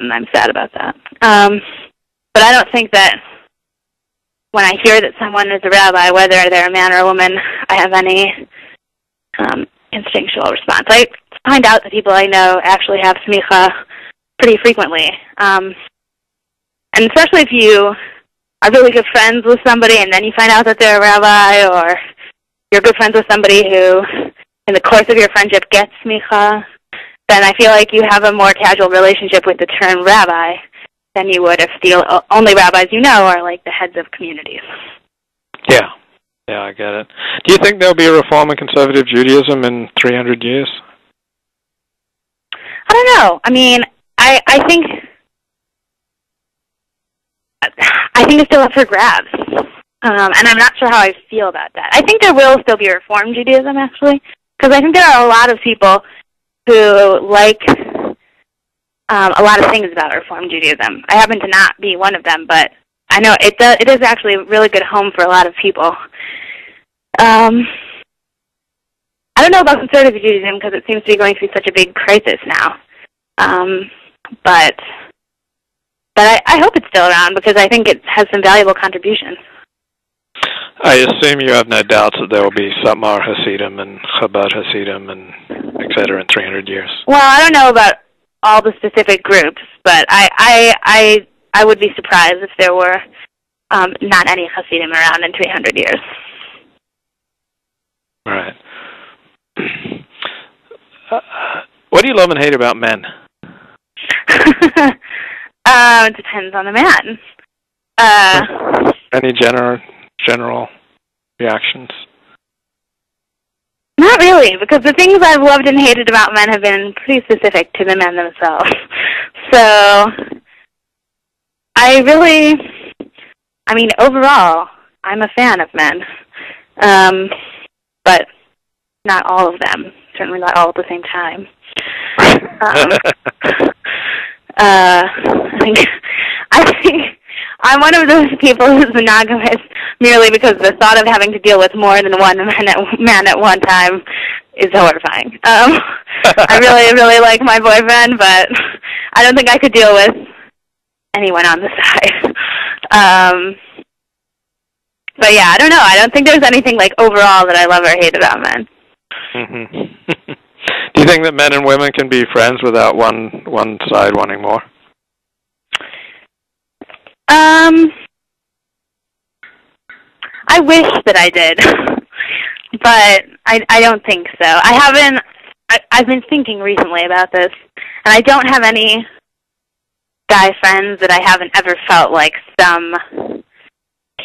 and I'm sad about that. But I don't think that when I hear that someone is a rabbi, whether they're a man or a woman, I have any instinctual response. I find out that people I know actually have smicha pretty frequently. And especially if you are really good friends with somebody and then you find out that they're a rabbi, or you're good friends with somebody who, in the course of your friendship, gets smicha, then I feel like you have a more casual relationship with the term rabbi than you would if the only rabbis you know are like the heads of communities. Yeah. Yeah, I get it. Do you think there'll be a reform in conservative Judaism in 300 years? I don't know. I mean, I think it's still up for grabs. And I'm not sure how I feel about that. I think there will still be Reform Judaism, actually, because I think there are a lot of people who like a lot of things about Reform Judaism. I happen to not be one of them, but I know it is actually a really good home for a lot of people. I don't know about conservative Judaism because it seems to be going through such a big crisis now. But I hope it's still around because I think it has some valuable contributions. I assume you have no doubts that there will be Tamar Hasidim and Chabad Hasidim and et cetera in 300 years. Well, I don't know about all the specific groups, but I would be surprised if there were not any Hasidim around in 300 years. Right. What do you love and hate about men? It depends on the man. Any general reactions? Not really, because the things I've loved and hated about men have been pretty specific to the men themselves. So, overall, I'm a fan of men. But not all of them. Certainly not all at the same time. I think I'm one of those people who's monogamous merely because the thought of having to deal with more than one man at one time is horrifying. I really, really like my boyfriend, but I don't think I could deal with anyone on the side. But yeah, I don't know. I don't think there's anything like overall that I love or hate about men. Mm-hmm. Do you think that men and women can be friends without one side wanting more? I wish that I did, but I don't think so. I've been thinking recently about this, and I don't have any guy friends that I haven't ever felt like some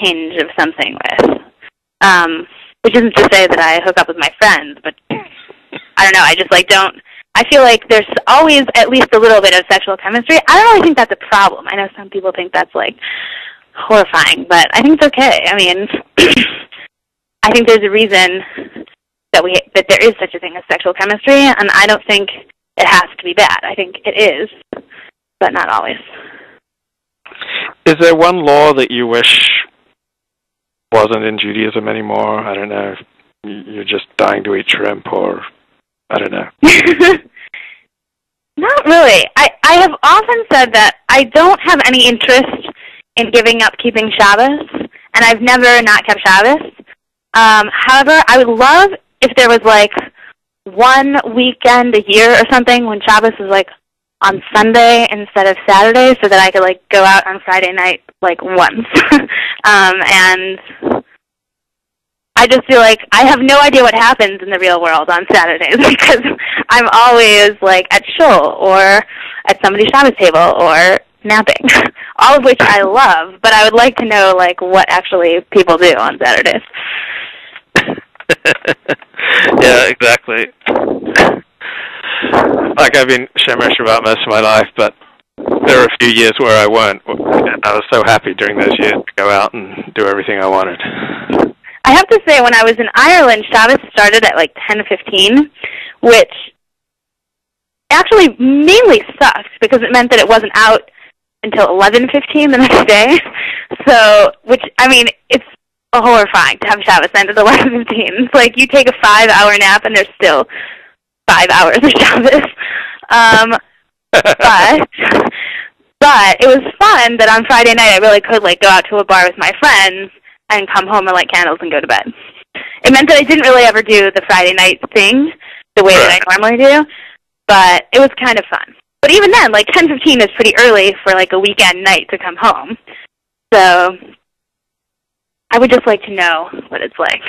tinge of something with. Which isn't to say that I hook up with my friends, but I don't know, I just I feel like there's always at least a little bit of sexual chemistry. I don't really think that's a problem. I know some people think that's horrifying, but I think it's okay. I mean, I think there's a reason that there is such a thing as sexual chemistry, and I don't think it has to be bad. I think it is, but not always. Is there one law that you wish wasn't in Judaism anymore? I don't know. You're just dying to eat shrimp, or I don't know. Not really. I have often said that I don't have any interest in giving up keeping Shabbos, and I've never not kept Shabbos. However, I would love if there was one weekend a year or something when Shabbos is on Sunday instead of Saturday, so that I could go out on Friday night once. And I just feel like I have no idea what happens in the real world on Saturdays because I'm always at shul or at somebody's Shabbos table or napping, all of which I love, but I would like to know what actually people do on Saturdays. Yeah, exactly. I've been Shomer Shabbat most of my life, but there were a few years where I weren't. And I was so happy during those years to go out and do everything I wanted. I have to say, when I was in Ireland, Shabbos started at 10:15, which actually mainly sucked because it meant that it wasn't out until 11:15 the next day. So, it's horrifying to have Shabbos end at 11:15. It's you take a 5-hour nap and there's still 5 hours of Shabbos. But it was fun that on Friday night I really could, like, go out to a bar with my friends and come home and light candles and go to bed. It meant that I didn't really ever do the Friday night thing the way that I normally do, but it was kind of fun. But even then, like, 10:15 is pretty early for, like, a weekend night to come home. So I would just like to know what it's like.